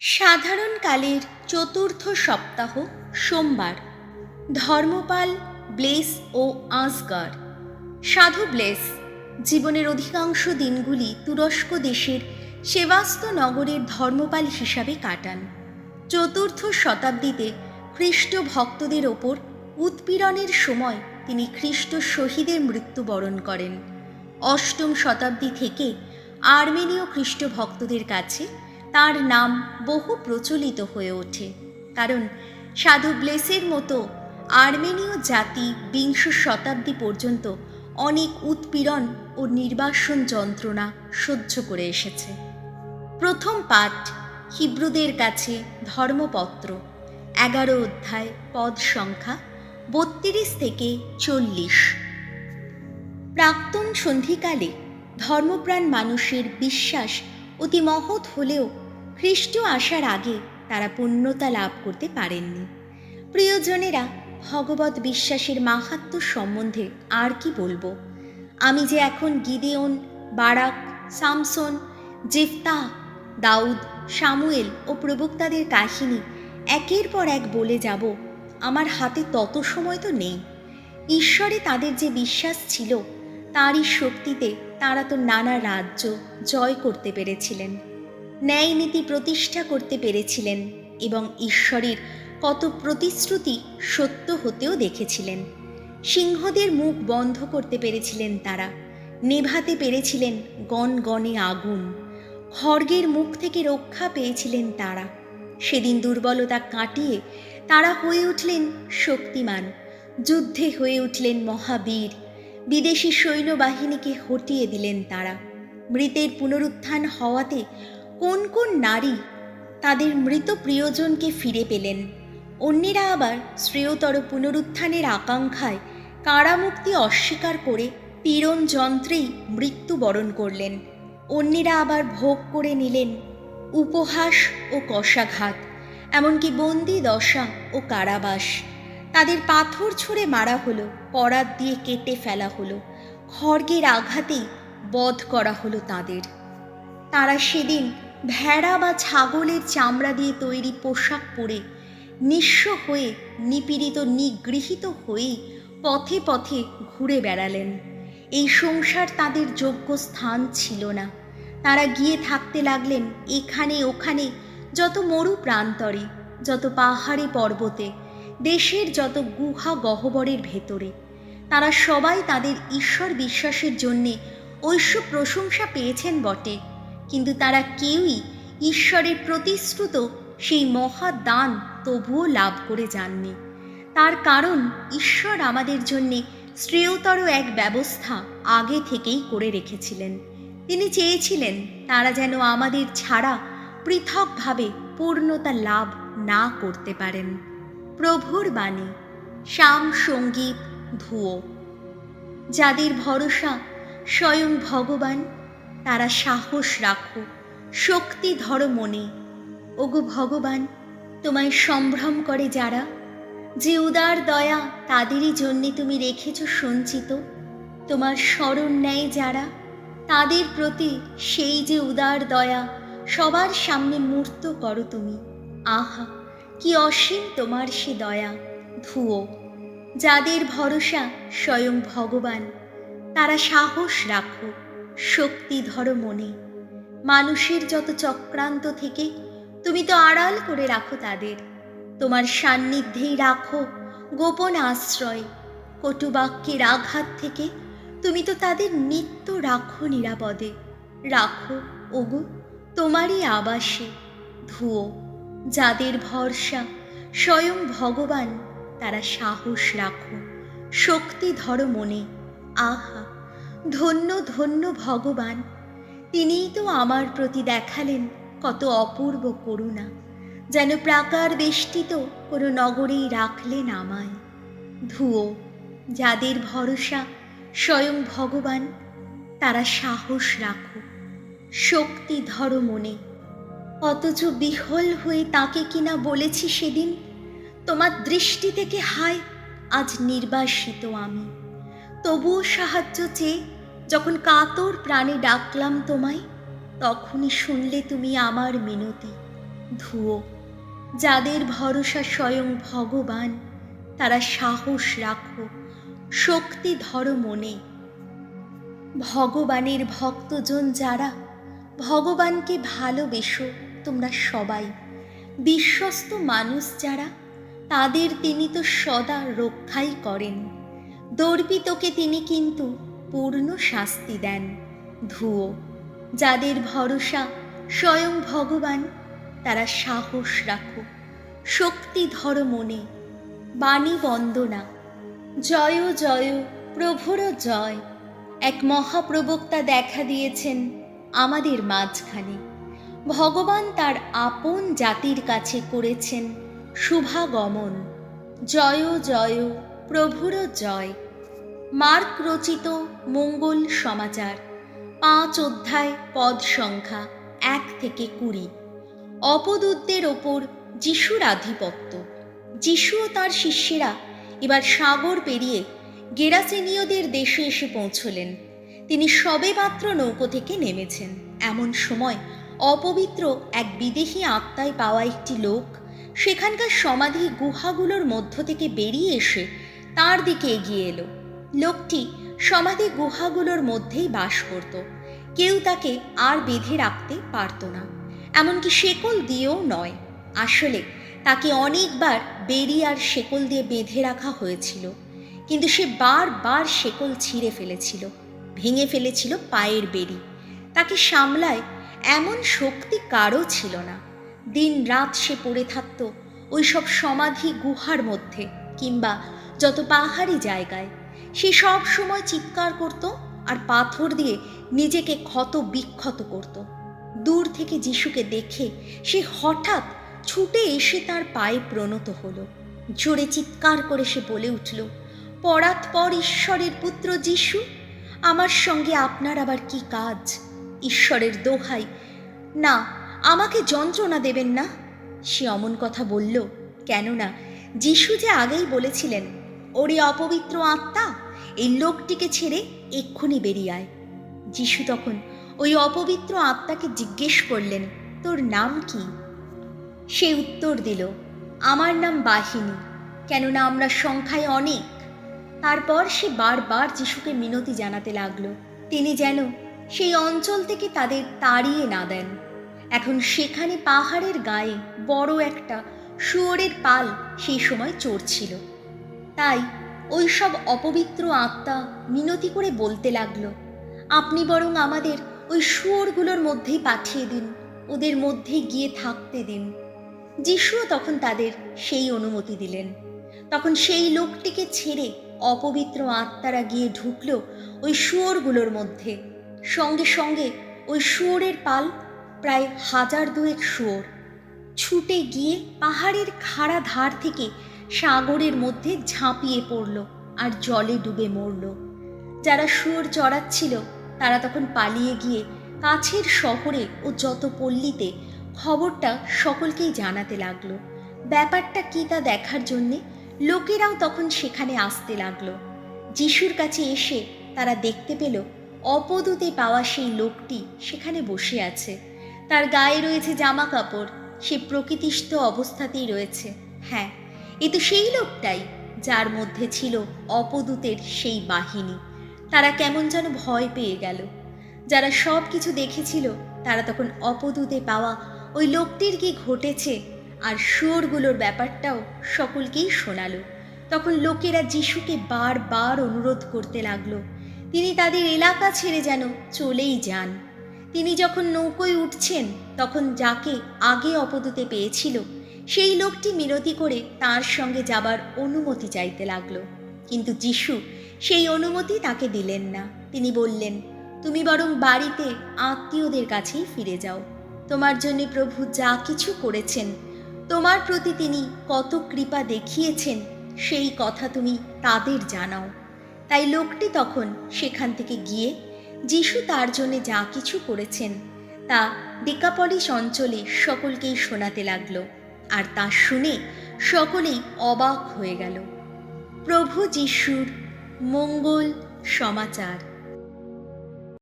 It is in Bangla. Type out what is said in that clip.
সাধারণকালের চতুর্থ সপ্তাহ সোমবার। ধর্মপাল, ব্লেস ও আঁসগার। সাধু ব্লেস জীবনের অধিকাংশ দিনগুলি তুরস্ক দেশের সেভাস্তনগরের ধর্মপাল হিসাবে কাটান। চতুর্থ শতাব্দীতে খ্রিস্ট ভক্তদের ওপর উৎপীড়নের সময় তিনি খ্রিস্ট শহীদের মৃত্যুবরণ করেন। অষ্টম শতাব্দী থেকে আর্মেনীয় খ্রিস্ট ভক্তদের কাছে তার নাম বহু প্রচলিত হয়ে ওঠে, কারণ সাধু ব্লেসের মতো আর্মেনীয় জাতি বিংশ শতাব্দী পর্যন্ত অনেক উৎপীড়ন ও নির্বাসন যন্ত্রণা সহ্য করে এসেছে। প্রথম পাঠ হিব্রুদের কাছে ধর্মপত্র, 11 অধ্যায়, পদ সংখ্যা 32 থেকে 40। প্রাক্তন সন্ধিকালে ধর্মপ্রাণ মানুষের বিশ্বাস অতি মহৎ হলেও খ্রিস্ট আসার আগে তারা পূর্ণতা লাভ করতে পারেননি। প্রিয়জনেরা, ভগবত বিশ্বাসের মাহাত্ম্য সম্বন্ধে আর কি বলবো? আমি যে এখন গিদেওন, বারাক, সামসন, জেফতা, দাউদ, সামুয়েল ও প্রবক্তাদের কাহিনী একের পর এক বলে যাব, আমার হাতে তত সময় তো নেই। ঈশ্বরে তাদের যে বিশ্বাস ছিল, তারই শক্তিতে তাঁরা তো নানা রাজ্য জয় করতে পেরেছিলেন, ন্যায় নীতি প্রতিষ্ঠা করতে পেরেছিলেন এবং ঈশ্বরের কত প্রতিশ্রুতি সত্য হতেও দেখেছিলেন। সিংহদের মুখ বন্ধ করতে পেরেছিলেন তারা, নেভাতে পেরেছিলেন গনগনে আগুন, খড়গের মুখ থেকে রক্ষা পেয়েছিলেন তারা। সেদিন দুর্বলতা কাটিয়ে তারা হয়ে উঠলেন শক্তিমান, যুদ্ধে হয়ে উঠলেন মহাবীর, বিদেশি সৈন্যবাহিনীকে হটিয়ে দিলেন তারা। মৃতের পুনরুত্থান হওয়াতে কোন কোন নারী তাদের মৃত প্রিয়জনকে ফিরে পেলেন, অন্যেরা আবার শ্রেয়তর পুনরুত্থানের আকাঙ্ক্ষায় কারামুক্তি অস্বীকার করে পীড়ন যন্ত্রেই মৃত্যুবরণ করলেন। অন্যেরা আবার ভোগ করে নিলেন উপহাস ও কষাঘাত, এমনকি বন্দি দশা ও কারাবাস। তাদের পাথর ছুঁড়ে মারা হলো, করাত দিয়ে কেটে ফেলা হলো, খড়গের আঘাতেই বধ করা হলো তাদের। তারা সেদিন ভেড়া বা ছাগলের চামড়া দিয়ে তৈরি পোশাক পরে নিঃস্ব হয়ে, নিপীড়িত, নিগৃহীত হয়েই পথে পথে ঘুরে বেড়ালেন। এই সংসার তাদের যোগ্য স্থান ছিল না। তারা গিয়ে থাকতে লাগলেন এখানে ওখানে, যত মরু প্রান্তরে, যত পাহাড়ে পর্বতে, দেশের যত গুহা গহ্বরের ভেতরে। তারা সবাই তাদের ঈশ্বর বিশ্বাসের জন্যে ঐশ্ব প্রশংসা পেয়েছেন বটে, কিন্তু তারা কেউই ঈশ্বরের প্রতিশ্রুত সেই মহাদান তবুও লাভ করে যাননি। তার কারণ ঈশ্বর আমাদের জন্যে শ্রেয়তর এক ব্যবস্থা আগে থেকেই করে রেখেছিলেন। তিনি চেয়েছিলেন তারা যেন আমাদের ছাড়া পৃথকভাবে পূর্ণতা লাভ না করতে পারেন। প্রভুর বাণী, শাম সঙ্গীত, ধুয়ো। যাদের ভরসা স্বয়ং ভগবান, তারা সাহস রাখো, শক্তি ধরো মনে। ওগো ভগবান, তোমায় সম্ভ্রম করে যারা, যে উদার দয়া তাদেরই জন্যে তুমি রেখেছ সঞ্চিত। তোমার স্মরণ নেয় যারা, তাদের প্রতি সেই যে উদার দয়া সবার সামনে মূর্ত করো তুমি। আহা, কি অসীম তোমার সে দয়া। ধুয়ো। যাদের ভরসা স্বয়ং ভগবান, তারা সাহস রাখো, শক্তি ধরো মনে। মানুষের যত চক্রান্ত থেকে তুমি তো আড়াল করে রাখো তাদের, তোমার সান্নিধ্যেই রাখো গোপন আশ্রয়। কটুবাক্যের আঘাত থেকে তুমি তো তাদের নিত্য রাখো নিরাপদে। রাখো ওগো তোমারই আবাসে। ধুয়ো। যাদের ভরসা স্বয়ং ভগবান, তারা সাহস রাখো, শক্তি ধরো মনে। আহা, ধন্য ধন্য ভগবান, তিনিই তো আমার প্রতি দেখালেন কত অপূর্ব করুণা, যেন প্রাকার বেষ্টিত কোনো নগরেই রাখলেন আমায়। ধুয়ো। যাদের ভরসা স্বয়ং ভগবান, তারা সাহস রাখো, শক্তি ধরো মনে। অথচ বিহ্বল হয়ে তাকে কিনা বলেছি সেদিন, তোমার দৃষ্টি থেকে হায় আজ নির্বাসিত আমি। তবুও সাহায্য চেয়ে যখন কাতর প্রাণে ডাকলাম তোমায়, তখনই শুনলে তুমি আমার মিনতি। ধুয়ো। যাদের ভরসা স্বয়ং ভগবান, তারা সাহস রাখো, শক্তি ধরো মনে। ভগবানের ভক্তজন যারা, ভগবানকে ভালোবেসো তোমরা সবাই। বিশ্বস্ত মানুষ যারা, তাদের তিনি তো সদা রক্ষাই করেন। দর্পিতকে তিনি কিন্তু পূর্ণ শাস্তি দেন। ধুয়ো। যাদের ভরসা স্বয়ং ভগবান, তারা সাহস রাখো, শক্তি ধরো মনে। বাণী বন্দনা। জয় জয় প্রভুর জয়। এক মহাপ্রবক্তা দেখা দিয়েছেন আমাদের মাঝখানে। ভগবান তার আপন জাতির কাছে করেছেন শুভাগমন। জয় জয় প্রভুর জয়। মার্ক রচিত মঙ্গল সমাচার, 5 অধ্যায়, পদ সংখ্যা 1 থেকে 20। অপদূতদের ওপর যিশুর আধিপত্য। যিশু ও তার শিষ্যেরা এবার সাগর পেরিয়ে গেরাসেনীয়দের দেশে এসে পৌঁছলেন। তিনি সবেমাত্র নৌকো থেকে নেমেছেন। এমন সময় অপবিত্র এক বিদেহী আত্মায় পাওয়া একটি লোক সেখানকার সমাধি গুহাগুলোর মধ্য থেকে বেরিয়ে এসে তার দিকে এগিয়ে এলো। লোকটি সমাধি গুহাগুলোর মধ্যেই বাস করত। কেউ তাকে আর বেঁধে রাখতে পারত না, এমনকি শেকল দিয়েও নয়। আসলে তাকে অনেকবার বেড়ি আর শেকল দিয়ে বেঁধে রাখা হয়েছিল, কিন্তু সে বারবার শেকল ছিঁড়ে ফেলেছিল, ভেঙে ফেলেছিল পায়ের বেড়ি। তাকে সামলায় এমন শক্তি কারও ছিল না। দিন রাত সে পড়ে থাকত ওই সব সমাধি গুহার মধ্যে কিংবা যত পাহাড়ি জায়গায়। সে সব সময় চিৎকার করত আর পাথর দিয়ে নিজেকে ক্ষত বিক্ষত করত। দূর থেকে যিশুকে দেখে সে হঠাৎ ছুটে এসে তার পায়ে প্রণত হলো। জোরে চিৎকার করে সে বলে উঠল, পরাৎপর ঈশ্বরের পুত্র যিশু, আমার সঙ্গে আপনার আবার কি কাজ? ঈশ্বরের দোহাই, না, আমাকে যন্ত্রণা দেবেন না। সে অমন কথা বলল কেননা যিশু যে আগেই বলেছিলেন, ওরে অপবিত্র আত্মা, এই লোকটিকে ছেড়ে এক্ষুনি বেরিয়ে আয়। যিশু তখন ওই অপবিত্র আত্মাকে জিজ্ঞেস করলেন, তোর নাম কি? সে উত্তর দিল, আমার নাম বাহিনী, কেননা আমরা সংখ্যায় অনেক। তারপর সে বারবার যিশুকে মিনতি জানাতে লাগলো তিনি যেন সেই অঞ্চল থেকে তাদের তাড়িয়ে না দেন। এখন সেখানে পাহাড়ের গায়ে বড় একটা শুয়োরের পাল সেই সময় চড়ছিল। তাই ওই সব অপবিত্র আত্মা মিনতি করে বলতে লাগলো, আপনি বরং আমাদের ওই শুয়োরগুলোর মধ্যেই পাঠিয়ে দিন, ওদের মধ্যেই গিয়ে থাকতে দিন। যিশুও তখন তাদের সেই অনুমতি দিলেন। তখন সেই লোকটিকে ছেড়ে অপবিত্র আত্মারা গিয়ে ঢুকল ওই শুয়োরগুলোর মধ্যে। সঙ্গে সঙ্গে ওই শুয়োরের পাল, প্রায় 1000-2 শুয়োর, ছুটে গিয়ে পাহাড়ের খাড়া ধার থেকে সাগরের মধ্যে ঝাঁপিয়ে পড়ল আর জলে ডুবে মরল। যারা শুয়োর চড়াচ্ছিল তারা তখন পালিয়ে গিয়ে কাছের শহরে ও যত পল্লীতে খবরটা সকলকেই জানাতে লাগলো। ব্যাপারটা কি তা দেখার জন্যে লোকেরাও তখন সেখানে আসতে লাগলো। যিশুর কাছে এসে তারা দেখতে পেল অপদূতে পাওয়া সেই লোকটি সেখানে বসে আছে। তার গায়ে রয়েছে জামা কাপড়, সে প্রকৃতিস্থ অবস্থাতেই রয়েছে। হ্যাঁ, এ তো সেই লোকটাই যার মধ্যে ছিল অপদূতের সেই বাহিনী। তারা কেমন যেন ভয় পেয়ে গেল। যারা সব কিছু দেখেছিল তারা তখন অপদূতে পাওয়া ওই লোকটির কি ঘটেছে আর শুয়োরগুলোর ব্যাপারটাও সকলকেই শোনালো। তখন লোকেরা যিশুকে বারবার অনুরোধ করতে লাগলো তিনি তাদের এলাকা ছেড়ে যেন চলেই যান। তিনি যখন নৌকোয় উঠছেন তখন যাকে আগে অপদূতে পেয়েছিল সেই লোকটি মিনতি করে তার সঙ্গে যাবার অনুমতি চাইতে লাগলো, কিন্তু যিশু সেই অনুমতি তাকে দিলেন না। তিনি বললেন, তুমি বরং বাড়িতে আত্মীয়দের কাছেই ফিরে যাও। তোমার জন্য প্রভু যা কিছু করেছেন, তোমার প্রতি তিনি কত কৃপা দেখিয়েছেন, সেই কথা তুমি তাদের জানাও। তাই লোকটি তখন সেখান থেকে গিয়ে যিশু তার জন্য যা কিছু করেছেন তা ডিকাপলিস অঞ্চলে সকলকেই শোনাতে লাগলো, আর তা শুনে সকলেই অবাক হয়ে গেল। প্রভু যিশুর মঙ্গল সমাচার।